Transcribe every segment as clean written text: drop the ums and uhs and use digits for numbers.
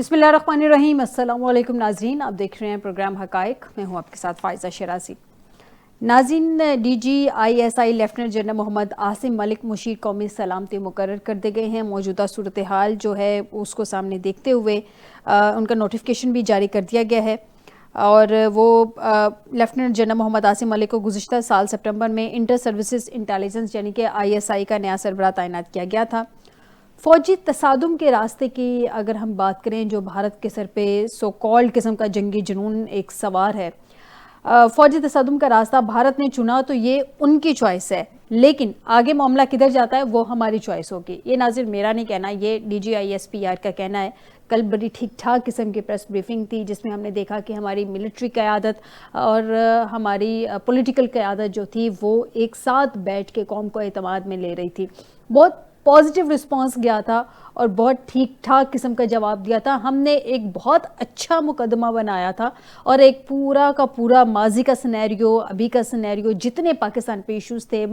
بسم اللہ الرحمن الرحیم. السلام علیکم ناظرین, آپ دیکھ رہے ہیں پروگرام حقائق. میں ہوں آپ کے ساتھ فائزہ شیرازی. ناظرین, D G I S I lieutenant general Muhammad Asim Malik مشیر قومی سلامتی مقرر کر دی گئے ہیں. موجودہ صورتحال جو ہے اس کو سامنے دیکھتے ہوئے ان کا نوٹیفیکیشن بھی جاری کر دیا گیا ہے, اور وہ لیفٹیننٹ جنرل محمد عاصم ملک کو گزشتہ سال سپٹمبر میں انٹر سروسز انٹیلیجنس یعنی کہ آئی ایس آئی کا نیا سربراہ تعینات کیا گیا تھا. فوجی تصادم کے راستے کی اگر ہم بات کریں, جو بھارت کے سر پہ سو کالڈ قسم کا جنگی جنون ایک سوار ہے, فوجی تصادم کا راستہ بھارت نے چنا تو یہ ان کی چوائس ہے, لیکن آگے معاملہ کدھر جاتا ہے وہ ہماری چوائس ہوگی. یہ ناظر میرا نہیں کہنا, یہ D G I S P R کا کہنا ہے. کل بڑی ٹھیک ٹھاک قسم کی پریس بریفنگ تھی جس میں ہم نے دیکھا کہ ہماری ملٹری قیادت اور ہماری پولیٹیکل قیادت جو تھی وہ ایک ساتھ بیٹھ کے قوم کو اعتماد میں لے رہی تھی. بہت پازیٹیو رسپانس گیا تھا اور بہت ٹھیک ٹھاک قسم کا جواب دیا تھا. ہم نے ایک بہت اچھا مقدمہ بنایا تھا اور ایک پورا کا پورا ماضی کا سنیریو, ابھی کا سنیریو, جتنے پاکستان پہ ایشوز تھے,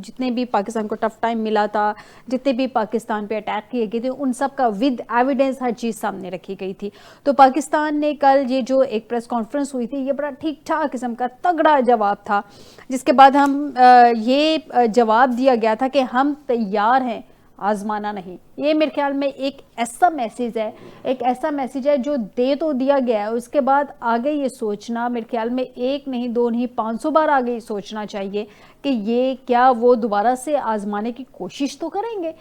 جتنے بھی پاکستان کو ٹف ٹائم ملا تھا, جتنے بھی پاکستان پہ اٹیک کیے گئے تھے, ان سب کا ود ایویڈنس ہر چیز سامنے رکھی گئی تھی. تو پاکستان نے کل یہ جو ایک پریس کانفرنس ہوئی تھی, یہ بڑا ٹھیک ٹھاک قسم کا تگڑا جواب تھا, جس کے بعد ہم یہ جواب دیا گیا تھا کہ ہم تیار ہیں, آزمانا نہیں. یہ میرے خیال میں ایک ایسا میسیج ہے جو دے تو دیا گیا ہے, اس کے بعد آگے یہ سوچنا میرے خیال میں 1 نہیں 2 نہیں 500 بار آگے یہ سوچنا چاہیے کہ یہ کیا وہ دوبارہ سے آزمانے کی کوشش تو کریں گے.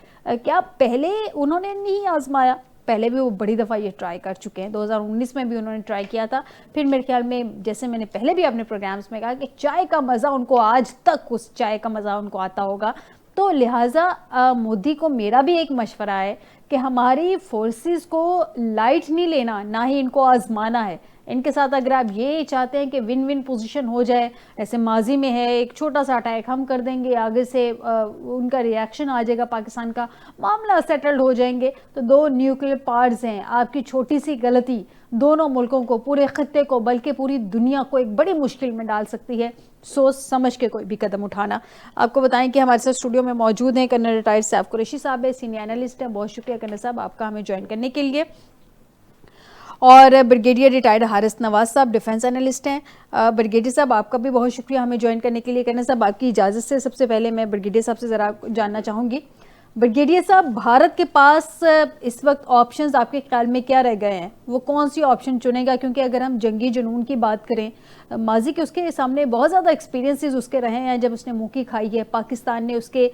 کیا پہلے انہوں نے نہیں آزمایا؟ پہلے بھی وہ بڑی دفعہ یہ ٹرائی کر چکے ہیں. 2019 میں بھی انہوں نے ٹرائی کیا تھا. پھر میرے خیال میں, جیسے میں نے پہلے بھی اپنے پروگرامز میں کہا, کہ چائے کا مزہ ان کو آج تک اس چائے کا مزہ ان کو آتا ہوگا. تو لہٰذا مودی کو میرا بھی ایک مشورہ ہے کہ ہماری فورسز کو لائٹ نہیں لینا, نہ ہی ان کو آزمانا ہے. ان کے ساتھ اگر آپ یہ چاہتے ہیں کہ ون ون پوزیشن ہو جائے, ایسے ماضی میں ہے, ایک چھوٹا سا اٹیک ہم کر دیں گے, آگے سے ان کا ریاکشن آ جائے گا, پاکستان کا معاملہ سیٹلڈ ہو جائیں گے, تو 2 نیوکلیئر پارٹس ہیں, آپ کی چھوٹی سی غلطی دونوں ملکوں کو, پورے خطے کو, بلکہ پوری دنیا کو ایک بڑی مشکل میں ڈال سکتی ہے. سوچ سمجھ کے کوئی بھی قدم اٹھانا. آپ کو بتائیں کہ ہمارے ساتھ اسٹوڈیو میں موجود ہیں کرنل ریٹائرڈ سیف قریشی صاحب ہے, سینئر اینالسٹ ہیں. بہت شکریہ کرنل صاحب آپ کا ہمیں جوائن کرنے کے لیے. اور بریگیڈیئر ریٹائرڈ حارث نواز صاحب ڈیفنس اینالسٹ ہیں. بریگیڈیئر صاحب آپ کا بھی بہت شکریہ ہمیں جوائن کرنے کے لیے. کرنل صاحب آپ کی اجازت سے سب سے پہلے میں بریگیڈیئر صاحب سے ذرا جاننا چاہوں گی. بریگیڈیئر صاحب, بھارت کے پاس اس وقت آپشنز آپ کے خیال میں کیا رہ گئے ہیں؟ وہ کون سی آپشن چنے گا؟ کیونکہ اگر ہم جنگی جنون کی بات کریں, ماضی کے اس کے سامنے بہت زیادہ ایکسپیرینسز اس کے رہے ہیں جب اس نے منہ کی کھائی ہے. پاکستان نے اس کے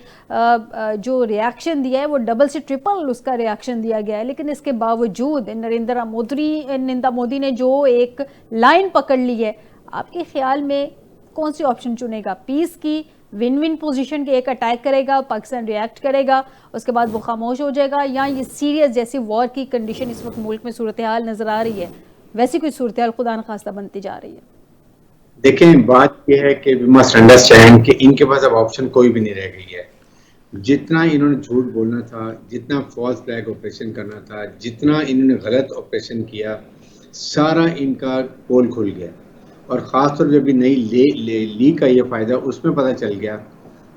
جو ریاکشن دیا ہے وہ ڈبل سے ٹرپل اس کا ریاکشن دیا گیا ہے, لیکن اس کے باوجود نریندر مودی نے جو ایک لائن پکڑ لی ہے, آپ کے خیال میں کون سی آپشن چنے گا؟ پیس کی, ون ون پوزیشن کے, ایک اٹیک کرے گا, پاکستان ریاکٹ کرے گا, اس کے بعد وہ خاموش ہو جائے گا, یا یہ سیریس جیسی وار کی کنڈیشن اس وقت ملک میں صورتحال نظر آ رہی ہے, ویسی کوئی صورتحال خدا نخواستہ بنتی جا رہی ہے؟ دیکھیں, بات یہ ہے کہ وی مسٹ انڈرسٹینڈ کہ ان کے پاس اب آپشن کوئی بھی نہیں رہ گئی ہے. جتنا انہوں نے جھوٹ بولنا تھا, جتنا فالس فلیگ آپریشن کرنا تھا, جتنا انہوں نے غلط آپریشن کیا, سارا ان کا پول کھل گیا. اور خاص طور پہ ابھی نئی لیگ کا یہ فائدہ اس میں پتہ چل گیا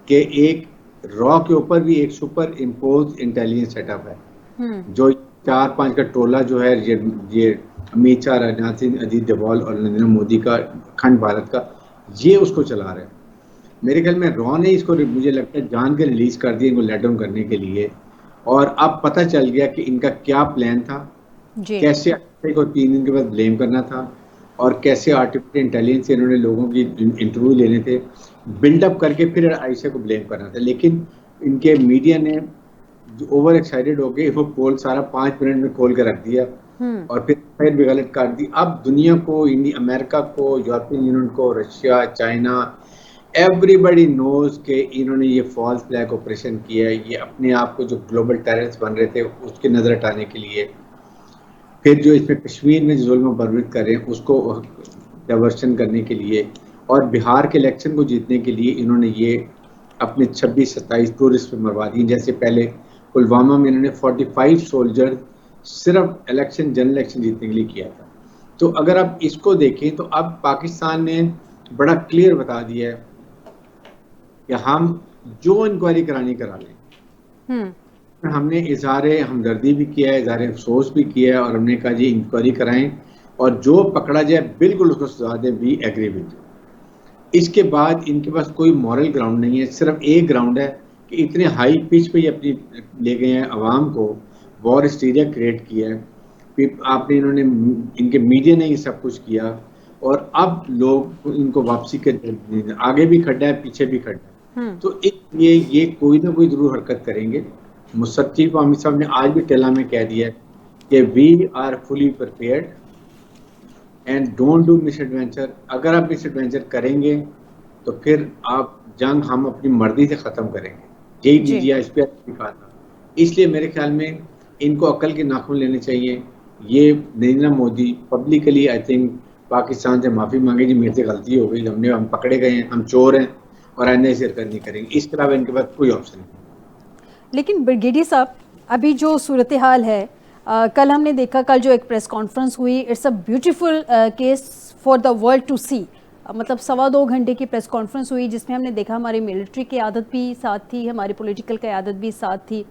کہ ایک را کے اوپر بھی ایک superimpose intelligence set up ہے, جو 4-5 کا ٹولہ جو ہے, یہ امیت شاہ, راجناتھ سنگھ, اجیت ڈوبھال اور نریندر مودی کا اکھنڈ بھارت کا, یہ اس کو چلا رہے ہیں. میرے خیال میں را نے اس کو مجھے لگتا ہے جان کے ریلیز کر دیا ان کو لیٹ ڈاؤن کرنے کے لیے. اور اب پتہ چل گیا کہ ان کا کیا پلان تھا, کیسے کو 3 دن کے بعد بلیم کرنا تھا, اور کیسے آرٹیفیشل انٹیلیجنس سے انہوں نے لوگوں کی انٹرویو لینے تھے, بلڈ اپ کر کے پھر عائشہ کو بلیم کرنا تھا. لیکن ان کے میڈیا نے اوور ایکسائٹیڈ ہو کے وہ پول سارا 5 منٹ میں کھول کے رکھ دیا, اور پھر بھی غلط کر دی. اب دنیا کو, امریکہ کو, یورپین یونین کو, رشیا, چائنا, ایوری بڈی نوز کہ انہوں نے یہ فالس فلیگ آپریشن کیا ہے, یہ اپنے آپ کو جو گلوبل ٹیررسٹ بن رہے تھے اس کی نظر ہٹانے کے لیے. پھر جو اس میں کشمیر میں ظلم و بربریت کر رہے ہیں اس کو ڈائیورشن کرنے کے لیے, اور بہار کے الیکشن کو جیتنے کے لیے انہوں نے یہ اپنے 26-27 ٹورسٹ پہ مروا دی. جیسے پہلے پلوامہ میں انہوں نے 45 سولجر صرف جنرل الیکشن جیتنے کے لیے کیا تھا. تو اگر آپ اس کو دیکھیں تو اب پاکستان نے بڑا کلیئر بتا دیا ہے کہ ہم جو انکوائری کرانی کرا لیں, ہم نے اظہار ہمدردی بھی کیا ہے, اظہار افسوس بھی کیا ہے, اور ہم نے کہا جی انکوائری کرائیں اور جو پکڑا جائے بالکل اس کو سزا دیں, بھی ایگری ود. اس کے بعد ان کے پاس کوئی مورل گراؤنڈ نہیں ہے, صرف ایک گراؤنڈ ہے کہ اتنے ہائی پچ پہ یہ اپنی لے گئے ہیں عوام کو, وار ہسٹیریا کریٹ کیا ہے, پھر آپ نے انہوں نے ان کے میڈیا نے یہ سب کچھ کیا, اور اب لوگ ان کو واپسی کے آگے بھی کھڈا ہے پیچھے بھی کھڈا ہے. تو اس لیے یہ کوئی نہ کوئی ضرور حرکت کریں گے. مصعب چیف عامر صاحب نے آج بھی ٹیلا میں کہہ دیا ہے کہ we are fully prepared and don't do misadventure. اگر آپ مس ایڈوینچر کریں گے تو پھر آپ جنگ ہم اپنی مرضی سے ختم کریں گے. یہی جی میڈیا اس پہ کہا تھا. اس لیے میرے خیال میں ان کو عقل کے ناخن لینے چاہیے. یہ Narendra Modi publicly I think Pakistan سے معافی مانگے, جی میرے سے غلطی ہو گئی, ہم پکڑے گئے ہیں, ہم چور ہیں اور آئندہ سے حرکت نہیں کریں گے. اس کے علاوہ ان کے پاس کوئی آپشن نہیں. لیکن بریگیڈیئر صاحب ابھی جو صورتحال ہے, کل ہم نے دیکھا, کل جو ایک پریس کانفرنس ہوئی, it's a beautiful case for the world to see. مطلب 2.25 گھنٹے کی پریس کانفرنس ہوئی جس میں ہم نے دیکھا ہماری ملٹری قیادت بھی ساتھ تھی, ہماری پولیٹیکل قیادت بھی ساتھ تھی.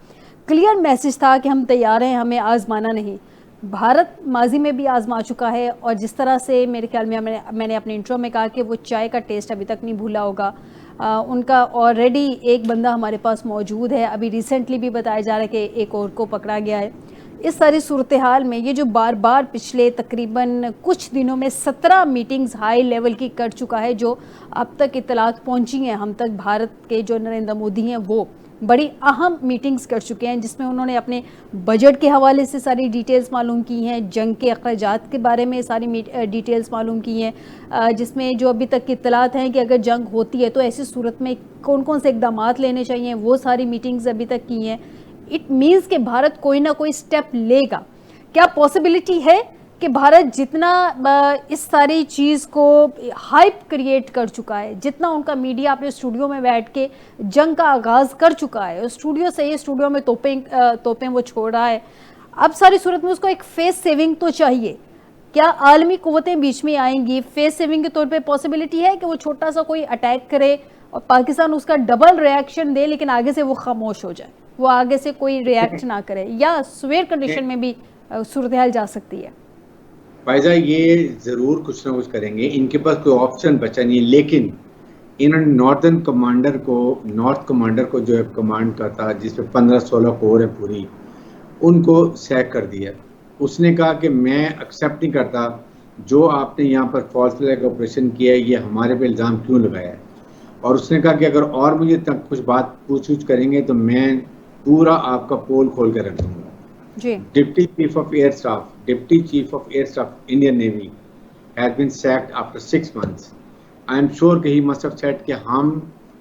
کلیئر میسج تھا کہ ہم تیار ہیں, ہمیں آزمانا نہیں. بھارت ماضی میں بھی آزما چکا ہے, اور جس طرح سے میرے خیال میں نے اپنے انٹرو میں کہا کہ وہ چائے کا ٹیسٹ ابھی تک نہیں بھولا ہوگا ان کا. آلریڈی ایک بندہ ہمارے پاس موجود ہے, ابھی ریسنٹلی بھی بتایا جا رہا ہے کہ ایک اور کو پکڑا گیا ہے. اس ساری صورتحال میں یہ جو بار بار پچھلے تقریباً کچھ دنوں میں 17 میٹنگز ہائی لیول کی کر چکا ہے, جو اب تک اطلاعات پہنچی ہیں ہم تک, بھارت کے جو نریندر مودی ہیں وہ بڑی اہم میٹنگز کر چکے ہیں, جس میں انہوں نے اپنے بجٹ کے حوالے سے ساری ڈیٹیلز معلوم کی ہیں, جنگ کے اخراجات کے بارے میں ساری ڈیٹیلز معلوم کی ہیں, جس میں جو ابھی تک کی اطلاعات ہیں کہ اگر جنگ ہوتی ہے تو ایسی صورت میں کون کون سے اقدامات لینے چاہیے, وہ ساری میٹنگز ابھی تک کی ہیں. اٹ مینس کہ بھارت کوئی نہ کوئی سٹیپ لے گا. کیا پاسبلٹی ہے کہ بھارت جتنا اس ساری چیز کو ہائپ کریٹ کر چکا ہے, جتنا ان کا میڈیا اپنے اسٹوڈیو میں بیٹھ کے جنگ کا آغاز کر چکا ہے, اسٹوڈیو سے اسٹوڈیو میں توپیں وہ چھوڑ رہا ہے, اب ساری صورت میں اس کو ایک فیس سیونگ تو چاہیے. کیا عالمی قوتیں بیچ میں آئیں گی فیس سیونگ کے طور پہ؟ پاسبلٹی ہے کہ وہ چھوٹا سا کوئی اٹیک کرے اور پاکستان اس کا ڈبل ریاکشن دے, لیکن آگے سے وہ خاموش ہو جائے, وہ آگے سے کوئی ریاکٹ نہ کرے, یا سویئر کنڈیشن میں بھی صورتحال جا سکتی ہے؟ فائزہ یہ ضرور کچھ نہ کچھ کریں گے, ان کے پاس کوئی آپشن بچا نہیں ہے. لیکن انہوں نے نارتھ کمانڈر کو جو کمانڈ کا تھا جس پہ 15-16 کور ہے پوری, ان کو سیک کر دیا. اس نے کہا کہ میں ایکسیپٹ نہیں کرتا جو آپ نے یہاں پر فالس فلیگ آپریشن کیا ہے, یہ ہمارے پہ الزام کیوں لگایا ہے. اور اس نے کہا کہ اگر اور مجھے تک کچھ بات پوچھ کریں گے تو میں پورا آپ کا پول کھول کے رکھ دوں گا. Deputy chief of air staff Indian Navy has been sacked after 6 months. I am sure کہ he must have said کہ ہم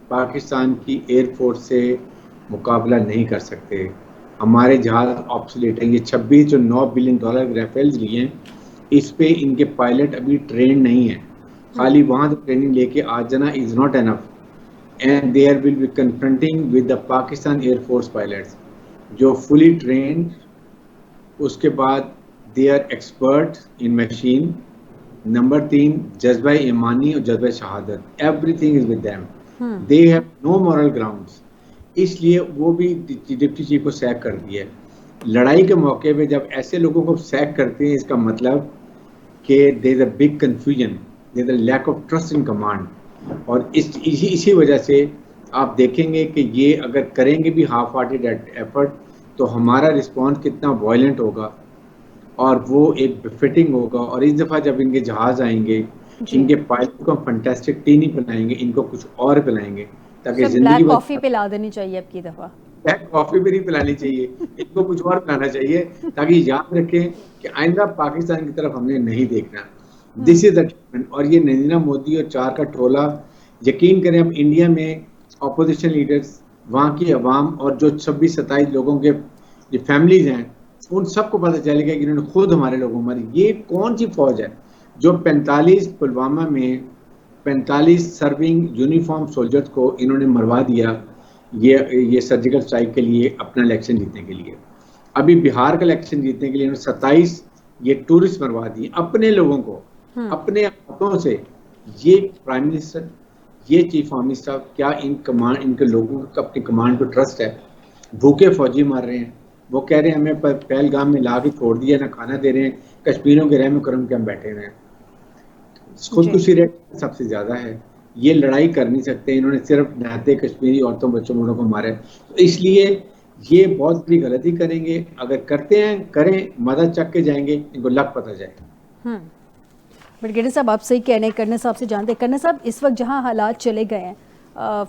پاکستان کی ایئر فورس سے مقابلہ نہیں کر سکتے, ہمارے جہاز آبسولیٹ ہیں. یہ 26 جو $9 بلین ریفیلز لیے ہیں, اس پہ ان کے پائلٹ ابھی ٹرینڈ نہیں ہیں. خالی وہاں سے ٹریننگ لے کے آ جانا is not enough, and they are will be confronting with the Pakistan air force pilots جو فلی ٹرینڈ. اس کے بعد they are expert in machine. Number 3 جذبہ ایمانی اور جذبہ شہادت, everything is with them, they have no moral grounds. اس لیے وہ بھی ڈپٹی چیف کو سیک کر دیا ہے. لڑائی کے موقع پہ جب ایسے لوگوں کو سیک کرتے ہیں, اس کا مطلب کہ there is a big confusion, there is a lack of trust in command. اور اسی وجہ سے آپ دیکھیں گے کہ یہ اگر کریں گے بھی ہاف ہارٹیڈ ایفرٹ تو ہمارا رسپانس کتنا وائلنٹ ہوگا اور وہ ایک بفٹنگ ہوگا. اور اس دفعہ جب ان کے جہاز آئیں گے, ان کے پائلٹ کو ہم فنٹاسٹک ٹی نہیں پلائیں گے, ان کو کچھ اور پلائیں گے تاکہ زندگی بلیک کافی پلا دینی چاہیے اب کی دفعہ. بلیک کافی بھی نہیں پلانی چاہیے, ان کو کچھ اور پلانا چاہیے تاکہ یاد رکھیں کہ آئندہ پاکستان کی طرف ہم نے نہیں دیکھنا. دس از دا ڈیولپمنٹ. اور یہ نریندر مودی اور 4 کا ٹولہ, یقین کریں اب انڈیا میں اپوزیشن لیڈرز, وہاں کی عوام اور جو 26-27 لوگوں کے جو فیملیز ہیں, ان سب کو پتہ چلے گا کہ انہوں نے خود ہمارے لوگوں ماری. یہ کون سی فوج ہے جو 45 پلوامہ میں 45 سرونگ یونیفارم سولجرز کو انہوں نے مروا دیا یہ سرجیکل اسٹرائک کے لیے, اپنا الیکشن جیتنے کے لیے. ابھی بہار کا الیکشن جیتنے کے لیے انہوں نے 27 یہ ٹورسٹ مروا دیے اپنے لوگوں کو اپنے ہاتھوں سے. یہ پرائم منسٹر, یہ چیف آرمی اسٹاف, کیا ان کے لوگوں کا اپنی کمانڈ پہ ٹرسٹ ہے؟ بھوکے فوجی مار رہے ہیں. وہ کہہ رہے ہیں ہمیں پہلگام میں لا کے چھوڑ دیا, نہ کھانا دے رہے ہیں, کشمیریوں کے رحم کرم کے ہم بیٹھے ہوئے ہیں. خودکشی ریٹ سب سے زیادہ ہے. یہ لڑائی کر نہیں سکتے, انہوں نے صرف نہتے کشمیری عورتوں بچوں بوڑھوں کو مارے. تو اس لیے یہ بہت بڑی غلطی کریں گے. اگر کرتے ہیں کریں, مدد چک کے جائیں گے, ان کو لگ پتہ جائے. بٹ گڈے صاحب آپ صحیح کہہ رہے ہیں, کرنے صاحب سے جانتے ہیں. کرنے صاحب اس وقت جہاں حالات چلے گئے ہیں,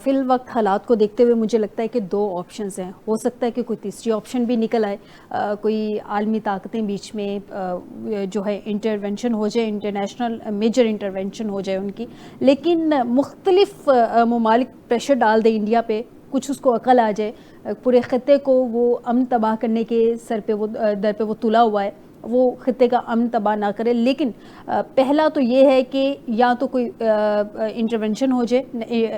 فی الوقت حالات کو دیکھتے ہوئے مجھے لگتا ہے کہ 2 آپشنز ہیں. ہو سکتا ہے کہ کوئی تیسری آپشن بھی نکل آئے, کوئی عالمی طاقتیں بیچ میں جو ہے انٹرونشن ہو جائے, انٹرنیشنل میجر انٹرونشن ہو جائے ان کی, لیکن مختلف ممالک پریشر ڈال دیں انڈیا پہ, کچھ اس کو عقل آ جائے, پورے خطے کو وہ امن تباہ کرنے کے سر پہ وہ در پہ وہ تلا ہوا ہے, وہ خطے کا امن تباہ نہ کرے. لیکن پہلا تو یہ ہے کہ یا تو کوئی انٹرونشن ہو جائے,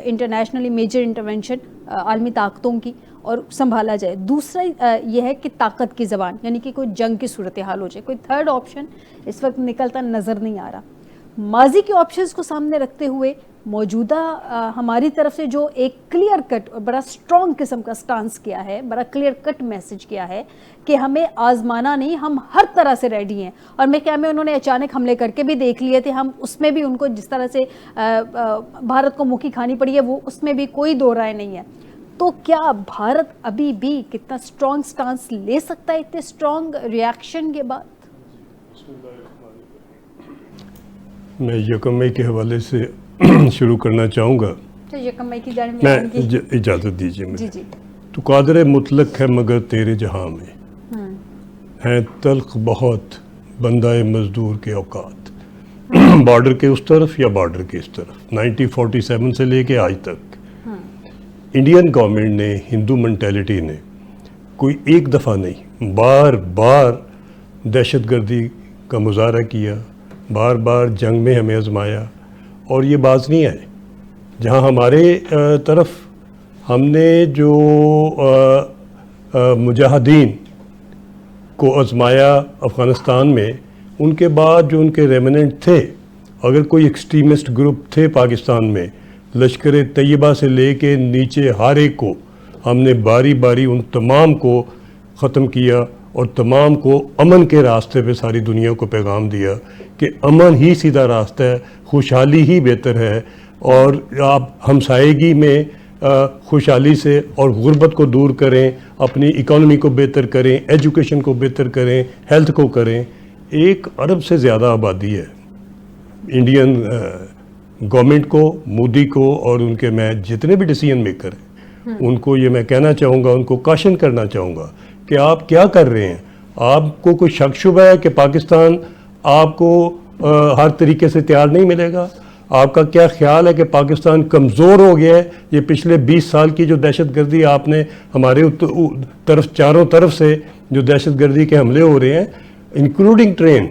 انٹرنیشنلی میجر انٹرونشن عالمی طاقتوں کی, اور سنبھالا جائے. دوسرا یہ ہے کہ طاقت کی زبان, یعنی کہ کوئی جنگ کی صورتحال ہو جائے. کوئی تھرڈ آپشن اس وقت نکلتا نظر نہیں آ رہا. ماضی کے آپشنز کو سامنے رکھتے ہوئے موجودہ ہماری طرف سے جو ایک کلیئر کٹ اور بڑا اسٹرانگ قسم کا سٹانس کیا ہے, بڑا کلیئر کٹ میسج کیا ہے کہ ہمیں آزمانا نہیں, ہم ہر طرح سے ریڈی ہیں. اور میں کیا میں انہوں نے اچانک حملے کر کے بھی دیکھ لیے تھے, ہم اس میں بھی ان کو جس طرح سے بھارت کو مکھی کھانی پڑی ہے, وہ اس میں بھی کوئی دو رائے نہیں ہے. تو کیا بھارت ابھی بھی کتنا اسٹرانگ سٹانس لے سکتا ہے اتنے اسٹرانگ ریاکشن کے بعد؟ میں یکم مئی کے حوالے سے شروع کرنا چاہوں گا. یکم مئی کی جانب میں اجازت دیجیے مجھے. جی. تو قادر مطلق ہے مگر تیرے جہاں میں ہیں تلخ بہت بندہ مزدور کے اوقات. بارڈر کے اس طرف یا بارڈر کے اس طرف, 1947 سے لے کے آج تک انڈین گورنمنٹ نے, ہندو مینٹیلٹی نے کوئی ایک دفعہ نہیں, بار بار دہشت گردی کا مظاہرہ کیا, بار بار جنگ میں ہمیں آزمایا, اور یہ باز نہیں آئے. جہاں ہمارے طرف ہم نے جو مجاہدین کو آزمایا افغانستان میں, ان کے بعد جو ان کے ریمننٹ تھے, اگر کوئی ایکسٹریمسٹ گروپ تھے پاکستان میں, لشکر طیبہ سے لے کے نیچے ہر ایک کو ہم نے باری باری ان تمام کو ختم کیا, اور تمام کو امن کے راستے پہ ساری دنیا کو پیغام دیا کہ امن ہی سیدھا راستہ ہے, خوشحالی ہی بہتر ہے, اور آپ ہمسائیگی میں خوشحالی سے اور غربت کو دور کریں, اپنی اکانومی کو بہتر کریں, ایجوکیشن کو بہتر کریں, ہیلتھ کو کریں. 1 ارب سے زیادہ آبادی ہے. انڈین گورنمنٹ کو, مودی کو, اور ان کے میں جتنے بھی ڈیسیژن میکر ہیں ان کو یہ میں کہنا چاہوں گا, ان کو کاشن کرنا چاہوں گا کہ آپ کیا کر رہے ہیں. آپ کو کوئی شک شبہ ہے کہ پاکستان آپ کو ہر طریقے سے تیار نہیں ملے گا؟ آپ کا کیا خیال ہے کہ پاکستان کمزور ہو گیا ہے؟ یہ پچھلے 20 سال کی جو دہشت گردی آپ نے ہمارے طرف, چاروں طرف سے جو دہشت گردی کے حملے ہو رہے ہیں, انکلوڈنگ ٹرین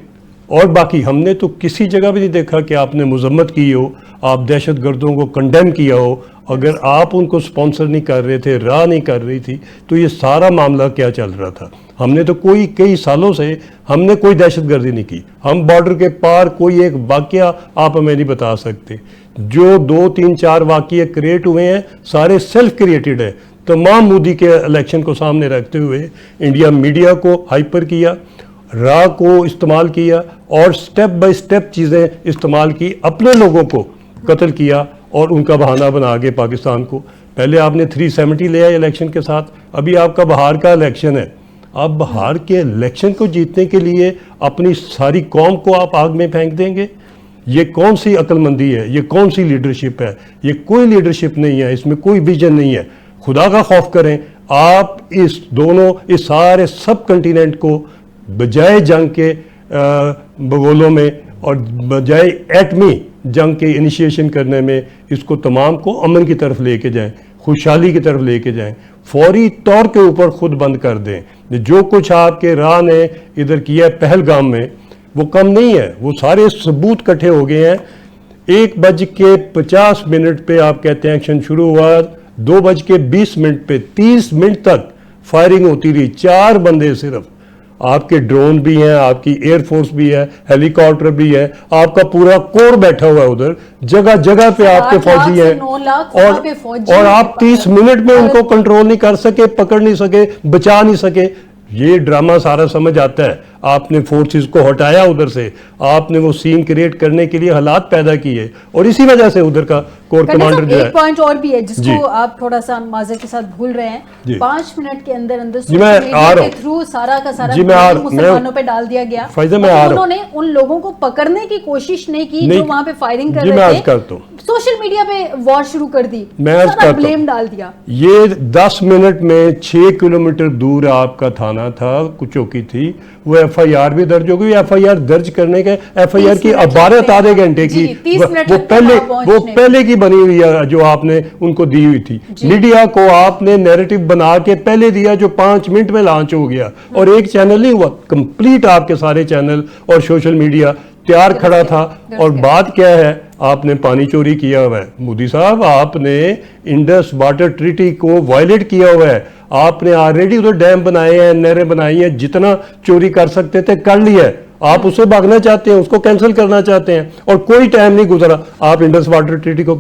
اور باقی, ہم نے تو کسی جگہ بھی نہیں دیکھا کہ آپ نے مذمت کی ہو, آپ دہشت گردوں کو کنڈیم کیا ہو. اگر آپ ان کو سپانسر نہیں کر رہے تھے, راہ نہیں کر رہی تھی, تو یہ سارا معاملہ کیا چل رہا تھا؟ ہم نے تو کئی سالوں سے ہم نے کوئی دہشت گردی نہیں کی. ہم بارڈر کے پار کوئی ایک واقعہ آپ ہمیں نہیں بتا سکتے. جو 2, 3, 4 واقعے کریٹ ہوئے ہیں سارے سیلف کریٹڈ ہے. تمام مودی کے الیکشن کو سامنے رکھتے ہوئے انڈیا میڈیا کو ہائپر کیا, راہ کو استعمال کیا, اور سٹیپ بائی سٹیپ چیزیں استعمال کی, اپنے لوگوں کو قتل کیا اور ان کا بہانہ بنا کے پاکستان کو. پہلے آپ نے 370 لے آئے الیکشن کے ساتھ, ابھی آپ کا بہار کا الیکشن ہے. آپ بہار کے الیکشن کو جیتنے کے لیے اپنی ساری قوم کو آپ آگ میں پھینک دیں گے؟ یہ کون سی عقل مندی ہے؟ یہ کون سی لیڈرشپ ہے؟ یہ کوئی لیڈرشپ نہیں ہے, اس میں کوئی ویژن نہیں ہے. خدا کا خوف کریں. آپ اس سارے سب کنٹیننٹ کو بجائے جنگ کے بگولوں میں اور بجائے ایٹمی جنگ کے انیشیشن کرنے میں, اس کو تمام کو امن کی طرف لے کے جائیں, خوشحالی کی طرف لے کے جائیں. فوری طور کے اوپر خود بند کر دیں. جو کچھ آپ کے راہ نے ادھر کیا ہے پہلگام میں, وہ کم نہیں ہے. وہ سارے ثبوت کٹھے ہو گئے ہیں. 1:50 پہ آپ کہتے ہیں ایکشن شروع ہوا, 2:20 پہ 30 منٹ تک فائرنگ ہوتی رہی, 4 بندے صرف, آپ کے ڈرون بھی ہیں, آپ کی ایئر فورس بھی ہے, ہیلی کاپٹر بھی ہے, آپ کا پورا کور بیٹھا ہوا ہے ادھر, جگہ جگہ پہ آپ کے فوجی ہیں, اور آپ 30 منٹ میں ان کو کنٹرول نہیں کر سکے, پکڑ نہیں سکے, بچا نہیں سکے. یہ ڈرامہ سارا سمجھ آتا ہے. آپ نے فورسز کو ہٹایا ادھر سے, آپ نے وہ سین کریٹ کرنے کے لیے حالات پیدا کیے, اور اسی وجہ سے ادھر کا کور کمانڈر جو ہے. ایک پوائنٹ اور بھی ہے جس کو آپ تھوڑا سا معذرت کے ساتھ بھول رہے ہیں. 5 منٹ کے اندر سوشل میڈیا کے تھرو سارا کا سارا مسلمانوں پہ ڈال دیا گیا. انہوں نے ان لوگوں کو پکڑنے کی کوشش نہیں کی جو وہاں پہ فائرنگ کر رہے تھے, سوشل میڈیا پہ وار شروع کر دی, سارا بلیم ڈال دیا. یہ 10 منٹ میں 6 کلومیٹر دور آپ کا تھانہ تھا, چوکی تھی, وہ ایف آئی آر بھی درج ہو گئی. ایف آئی آر درج کرنے کے ایف آئی آر کی عبارت آدھے گھنٹے کی, وہ پہلے کی بنی ہوئی ہے جو آپ نے ان کو دی ہوئی تھی. میڈیا کو آپ نے نیریٹو بنا کے پہلے دیا جو 5 منٹ میں لانچ ہو گیا, اور ایک چینل نہیں ہوا, کمپلیٹ آپ کے سارے چینل اور سوشل میڈیا تیار کھڑا تھا. اور بات کیا ہے, آپ نے پانی چوری کیا ہوا ہے مودی صاحب, آپ نے انڈس واٹر ٹریٹی کو وائلیٹ کیا ہوا ہے. آپ نے آلریڈی ادھر ڈیم بنائے ہیں, نہریں بنائی ہیں, جتنا چوری کر سکتے تھے کر لیا ہے. آپ اسے بھاگنا چاہتے ہیں, اس کو کینسل کرنا چاہتے ہیں, اور کوئی ٹائم نہیں گزرا آپ انڈس واٹر ٹریٹی کو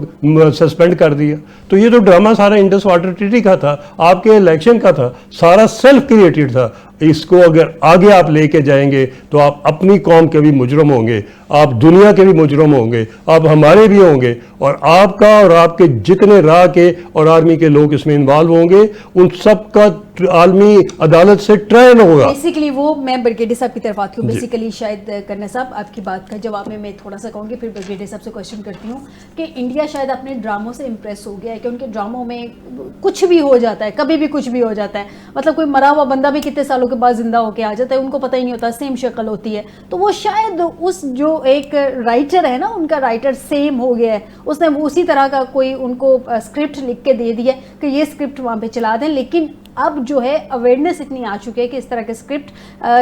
سسپینڈ کر دیا. تو یہ جو ڈرامہ سارا انڈس واٹر ٹریٹی کا تھا, آپ کے الیکشن کا تھا, سارا سیلف کریٹڈ تھا. اس کو اگر آگے آپ لے کے جائیں گے تو آپ اپنی قوم کے بھی مجرم ہوں گے, آپ دنیا کے بھی مجرم ہوں گے, آپ ہمارے بھی ہوں گے, اور آپ کا اور آپ کے جتنے راہ کے اور آرمی کے لوگ اس میں انوالو ہوں گے, ان سب کا عالمی عدالت سے ٹرائل ہوگا. بیسیکلی وہ میں برگیڈیئر صاحب کی طرف آتی ہوں. بیسیکلی شاید کرنا صاحب آپ کی بات کا جواب میں تھوڑا سا کہوں گی, پھر برگیڈیئر صاحب سے کوشچن کرتی ہوں کہ انڈیا شاید اپنے ڈراموں سے امپریس ہو گیا ہے, کہ ان کے ڈراموں میں کچھ بھی ہو جاتا ہے, کبھی بھی کچھ بھی ہو جاتا ہے. مطلب کوئی مرا ہوا بندہ بھی کتنے سالوں کے بعد زندہ ہو کے آ جاتا ہے, ان کو پتہ ہی نہیں ہوتا, سیم شکل ہوتی ہے. تو وہ شاید اس جو ایک رائٹر ہے نا, ان کا رائٹر سیم ہو گیا ہے, اس نے اسی طرح کا کوئی ان کو اسکرپٹ لکھ کے دے دی ہے کہ یہ اسکرپٹ وہاں پہ چلا دیں. لیکن اب جو ہے اویئرنیس اتنی آ چکی ہے کہ اس طرح کے اسکرپٹ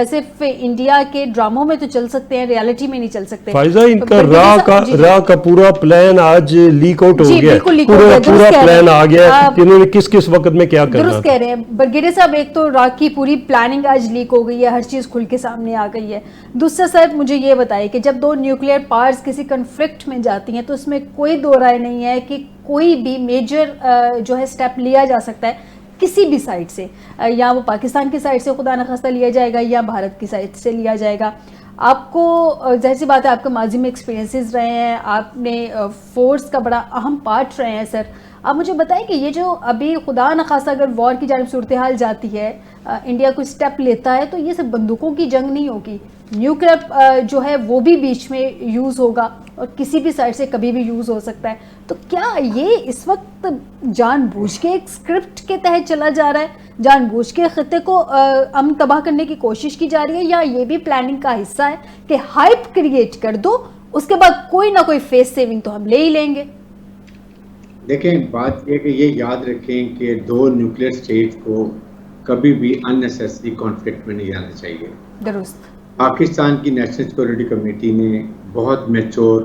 صرف انڈیا کے ڈراموں میں تو چل سکتے ہیں, ریالٹی میں نہیں چل سکتے. فائزہ, ان کا راہ کا پورا پلان آج لیک آؤٹ ہو گیا, پورا پلان آ گیا کہ انہوں نے کس کس وقت میں کیا کرنا. درست کہہ رہے ہیں برگیڈیئر صاحب, ایک تو راہ کی پوری پلاننگ آج لیک ہو گئی ہے, ہر چیز کھل کے سامنے آ گئی ہے. دوسرا سر مجھے یہ بتائیں کہ جب 2 نیوکلیئر پاورز کسی کنفلکٹ میں جاتی ہیں تو اس میں کوئی دو رائے نہیں ہے کہ کوئی بھی میجر جو ہے اسٹیپ لیا جا سکتا ہے کسی بھی سائڈ سے, یا وہ پاکستان کی سائڈ سے خدا نخواستہ لیا جائے گا یا بھارت کی سائڈ سے لیا جائے گا. آپ کو ظاہر سی بات ہے, آپ کے ماضی میں ایکسپیرینسز رہے ہیں, آپ نے فورس کا بڑا اہم پارٹ رہے ہیں. سر آپ مجھے بتائیں کہ یہ جو ابھی خدا نخواستہ اگر وار کی جانب صورتحال جاتی ہے, انڈیا کوئی اسٹیپ لیتا ہے, تو یہ صرف بندوقوں کی جنگ نہیں ہوگی, نیوکلیئر جو ہے وہ بھی بیچ میں یوز ہوگا, اور کسی بھی سائڈ سے کبھی بھی یوز ہو سکتا ہے. تو کیا یہ اس وقت جان بوجھ کے ایک اسکرپٹ کے تحت چلا جا رہا ہے, جان بوجھ کے خطے کو امن تباہ کرنے کی کوشش کی جا رہی ہے, یا یہ بھی پلاننگ کا حصہ ہے کہ ہائپ کریٹ کر دو, اس کے بعد کوئی نہ کوئی فیس سیونگ تو ہم لے ہی لیں گے؟ دیکھیں, بات یہ کہ یہ یاد رکھیں کہ 2 نیوکلیئر اسٹیٹ کو کبھی بھی ان نیسیسری کانفلکٹ میں نہیں جانا چاہیے. درست. پاکستان کی نیشنل سیکورٹی کمیٹی نے بہت میچور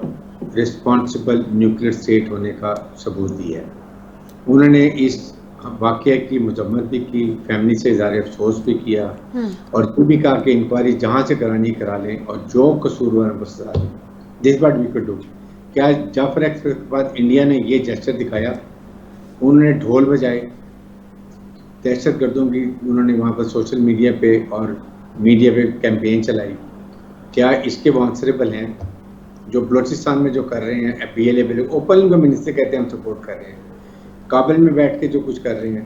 رسپانسبل نیوکلیئر اسٹیٹ ہونے کا ثبوت دیا ہے. انہوں نے اس واقعہ کی مذمت بھی کی, فیملی سے اظہار افسوس بھی کیا, اور یہ بھی کہا کہ انکوائری جہاں سے کرانی کرا لیں, اور جو قصوروار کو سزا دیں. This what we could do. کیا جعفر ایکسپریس کے بعد انڈیا نے یہ جیسچر دکھایا؟ انہوں نے ڈھول بجائے, دہشت گردوں کی انہوں نے وہاں پر سوشل میڈیا پہ اور میڈیا پہ کیمپین چلائی. کیا اس کے وہ آنسریبل ہیں؟ جو بلوچستان میں جو کر رہے ہیں پی ایل اے اوپن کو منسٹر کہتے ہیں ہم سپورٹ کر رہے ہیں, کابل میں بیٹھ کے جو کچھ کر رہے ہیں.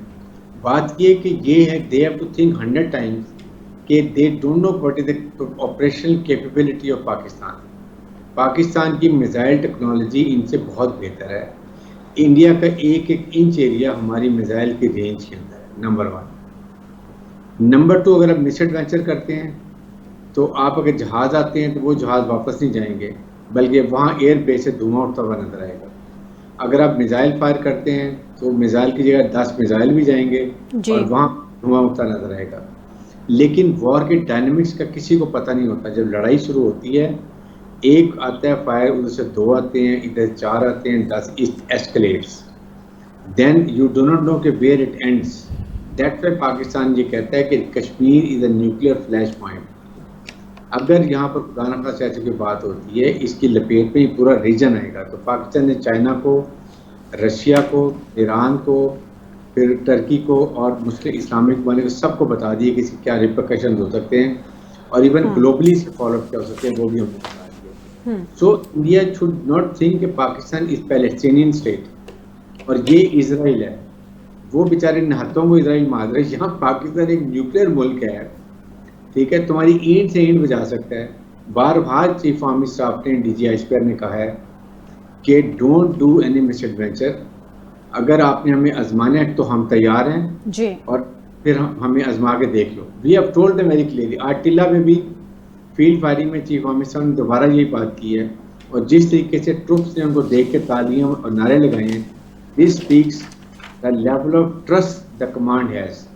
بات یہ کہ یہ ہے they have to think 100 times کہ they don't know what is the operational capability of Pakistan. Pakistan کی میزائل ٹیکنالوجی ان سے بہت بہتر ہے. انڈیا کا 1 انچ ایریا ہماری میزائل کی رینج کے اندر ہے, نمبر 1. نمبر 2, اگر آپ مس ایڈوینچر کرتے ہیں تو آپ اگر جہاز آتے ہیں تو وہ جہاز واپس نہیں جائیں گے, بلکہ وہاں ایئر بیس سے دھواں اٹھتا ہوا نظر آئے گا. اگر آپ میزائل فائر کرتے ہیں تو میزائل کی جگہ 10 میزائل بھی جائیں گے اور وہاں دھواں اٹھتا نظر آئے گا. لیکن وار کے ڈائنامکس کا کسی کو پتہ نہیں ہوتا. جب لڑائی شروع ہوتی ہے, ایک آتا ہے فائر, ادھر سے 2 آتے ہیں, ادھر 4 آتے ہیں, 10 escalates. Then you do not know کہ where it ends. That why Pakistan یہ کہتا ہے کہ Kashmir is a nuclear flashpoint. اگر یہاں پر خدا نخواستہ ایسی کوئی بات ہوتی ہے اس کی لپیٹ میں یہ پورا ریجن آئے گا. تو پاکستان نے چائنا کو, رشیا کو, ایران کو, پھر ٹرکی کو اور مسلم اسلامک ممالک کو سب کو بتا دیے کہ اس کے کیا ریپرکشن ہو سکتے ہیں اور ایون گلوبلی اس کے فالو اپ کیا ہو سکتے ہیں وہ بھی ہم کو بتا دیے. So India should not think کہ پاکستان از پیلسٹینین اسٹیٹ اور یہ اسرائیل ہے. وہ بیچارے نہتوں کو اسرائیل مار رہے ہیں. یہاں پاکستان ایک نیوکلیئر ملک ہے, ٹھیک ہے, تمہاری اینٹ سے اینٹ بجا سکتا ہے. بار بار چیف آرمی اسٹاف نے D G H P R نے کہا ہے کہ don't do any misadventure. اگر آپ نے ہمیں آزمانا ہے تو ہم تیار ہیں جی, اور پھر ہمیں آزما کے دیکھ لو. We have told them very clearly. آٹلہ میں بھی فیلڈ فائرنگ میں چیف آرمی اسٹاف نے دوبارہ یہی بات کی ہے اور جس طریقے سے ٹروپس نے ان کو دیکھ کے تالیاں اور نعرے لگائے ہیں, this speaks the level of trust the command has.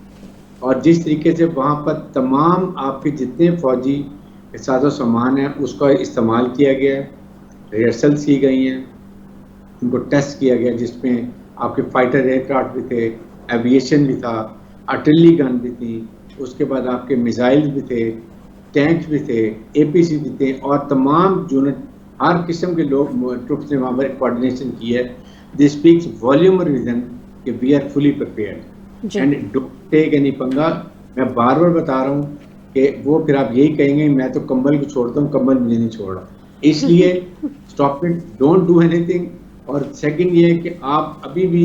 اور جس طریقے سے وہاں پر تمام آپ کے جتنے فوجی ساز و سامان ہیں اس کا استعمال کیا گیا ہے, ریہرسلس کی گئی ہیں, ان کو ٹیسٹ کیا گیا جس میں آپ کے فائٹر ایئر کرافٹ بھی تھے, ایویشن بھی تھا, آرٹلری گن بھی تھی, اس کے بعد آپ کے میزائل بھی تھے, ٹینک بھی تھے, اے پی سی بھی تھے اور تمام یونٹ ہر قسم کے لوگ ٹروپس نے وہاں پر کوآرڈینیشن کی ہے. دس اسپیکس والیوم ریزن کہ we are fully prepared and don't take any پنگا. میں بار بار بتا رہا ہوں کہ وہ پھر آپ یہی کہیں گے میں تو کمبل کو چھوڑتا ہوں, کمبل مجھے نہیں چھوڑ رہا. اس لیے stop it, don't do any thing. اور سیکنڈ یہ ہے کہ آپ ابھی بھی,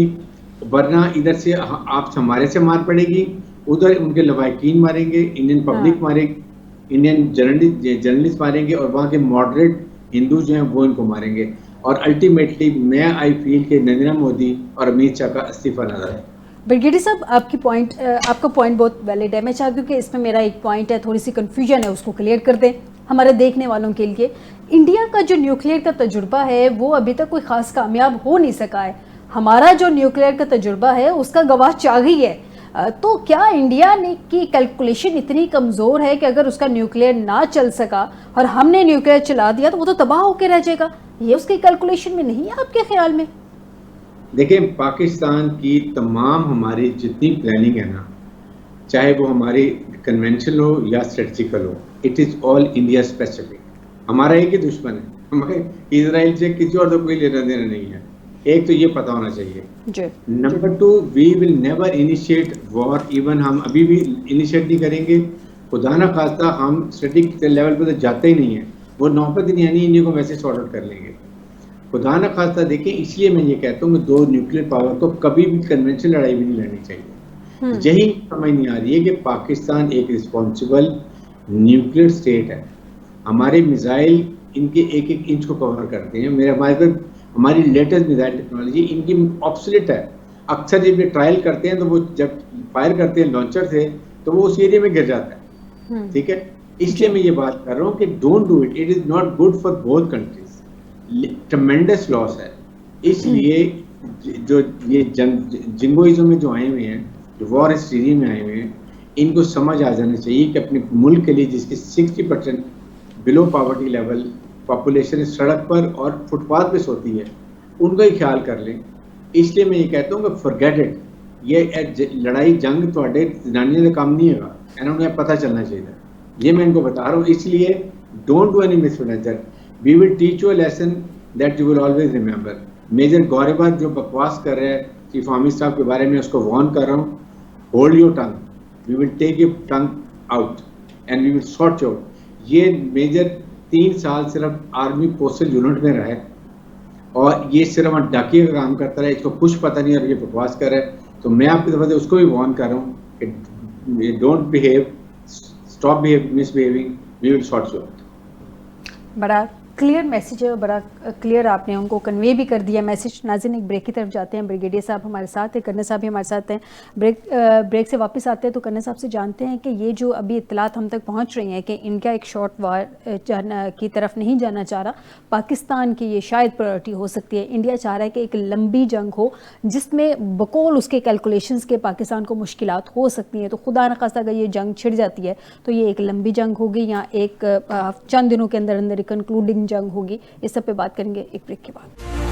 ورنہ ادھر سے آپ ہمارے سے مار پڑے گی, ادھر ان کے لوائقین ماریں گے, انڈین پبلک مارے گی, انڈین جرنلسٹ ماریں گے اور وہاں کے ماڈریٹ ہندو جو ہیں وہ ان کو ماریں گے. اور الٹیمیٹلی میں آئی فیل کہ نریندر مودی اور امت شاہ کا استعفیٰ نظر ہے. برگیڈی صاحب آپ کا پوائنٹ بہت ویلڈ ہے. میں چاہتی ہوں کہ اس میں میرا ایک پوائنٹ ہے, تھوڑی سی کنفیوژن ہے, اس کو کلیئر کر دیں ہمارے دیکھنے والوں کے لیے. انڈیا کا جو نیوکلیئر کا تجربہ ہے وہ ابھی تک کوئی خاص کامیاب ہو نہیں سکا ہے. ہمارا جو نیوکلیئر کا تجربہ ہے اس کا گواہ چاہیے ہے. تو کیا انڈیا نے کی کیلکولیشن اتنی کمزور ہے کہ اگر اس کا نیوکلیئر نہ چل سکا اور ہم نے نیوکلیئر چلا دیا تو وہ تو تباہ ہو کے رہ جائے گا؟ یہ اس کی کیلکولیشن میں نہیں ہے آپ کے خیال میں؟ دیکھیں, پاکستان کی تمام ہماری جتنی پلاننگ ہے نا, چاہے وہ ہماری کنونشنل ہو یا strategical who, it is all India specific. ہمارا ایک ہی دشمن ہے, ہمارے اسرائیل سے کسی اور تو کوئی لینا دینا نہیں ہے. ایک تو یہ پتہ ہونا چاہیے. Number 2, we will never initiate war. Even ہم ابھی بھی انیشیٹ نہیں کریں گے. خدا نہ خواستہ ہم اسٹریٹجک لیول پہ تو جاتے ہی نہیں ہیں. وہ نوبت نہیں آنی, انڈیا کو ویسے سارٹ آؤٹ کر لیں گے. خدا نہ خواستہ دیکھیں, اس لیے میں یہ کہتا ہوں کہ دو نیوکلیئر پاور کو کبھی بھی کنونشنل لڑائی بھی نہیں لڑنی چاہیے. یہی سمجھ نہیں آ رہی ہے کہ پاکستان ایک رسپانسبل نیوکلیئر اسٹیٹ ہے. ہمارے میزائل ان کے ایک ایک انچ کو کور کرتے ہیں. ہماری لیٹسٹ میزائل ٹیکنالوجی ان کی آبسلیٹ ہے. اکثر جب یہ ٹرائل کرتے ہیں تو وہ جب فائر کرتے ہیں لانچر سے تو وہ اس ایریا میں گر جاتا ہے. ٹھیک ہے, اس لیے میں یہ بات کر رہا ہوں کہ don't do it. It is not good for both countries. Tremendous loss ہے. اس لیے جو یہ جنگوئزم میں جو آئے ہوئے ہیں, جو وار ہسٹری میں آئے ہوئے ہیں, ان کو سمجھ آ جانا چاہیے کہ اپنے ملک کے لیے جس کی 60% بلو پاورٹی لیول پاپولیشن سڑک پر اور فٹ پاتھ پہ سوتی ہے, ان کا ہی خیال کر لیں. اس لیے میں یہ کہتا ہوں کہ فارگیٹ اٹ. یہ لڑائی جنگ تھوڑے زنانیوں کا کام نہیں ہوگا, انہیں پتہ چلنا چاہیے. یہ میں ان کو بتا رہا ہوں. اس لیے don't do any miss adventure. We will teach you a lesson that you will always remember. Major گوربا جو بکواس کر رہے ہیں چیف آرمی اسٹاف کے بارے میں, اس کو وارن کر رہا ہوں, hold your tongue. We will take your tongue out and we will sort you out. یہ میجر 3 سال صرف آرمی پوسٹل یونٹ میں رہا ہے اور یہ صرف ڈاکیے کا کام کرتا رہا ہے. اس کو کچھ پتہ نہیں اور یہ بکواس کر رہا ہے. تو میں آپ کی طرف سے اس کو بھی وارن کر رہا ہوں کہ don't behave, stop misbehaving, we will sort you out. بڑا کلیئر میسیج ہے, بڑا کلیئر آپ نے ان کو کنوے بھی کر دیا میسیج. ناظرین, ایک بریک کی طرف جاتے ہیں. بریگیڈیئر صاحب ہمارے ساتھ ہیں, کرنل صاحب بھی ہمارے ساتھ ہیں. بریک سے واپس آتے ہیں تو کرنل صاحب سے جانتے ہیں کہ یہ جو ابھی اطلاعات ہم تک پہنچ رہی ہیں کہ ان کا ایک شارٹ وار کی طرف نہیں جانا چاہ رہا, پاکستان کی یہ شاید پرائرٹی ہو سکتی ہے. انڈیا چاہ رہا ہے کہ ایک لمبی جنگ ہو جس میں بقول اس کے کیلکولیشنز کے پاکستان کو مشکلات ہو سکتی ہیں. تو خدا نخواستہ اگر یہ جنگ چھڑ جاتی ہے تو یہ ایک لمبی جنگ ہوگی یا ایک چند دنوں کے اندر ایک کنکلوڈنگ جنگ ہوگی. اس سب پہ بات کریں گے ایک بریک کے بعد.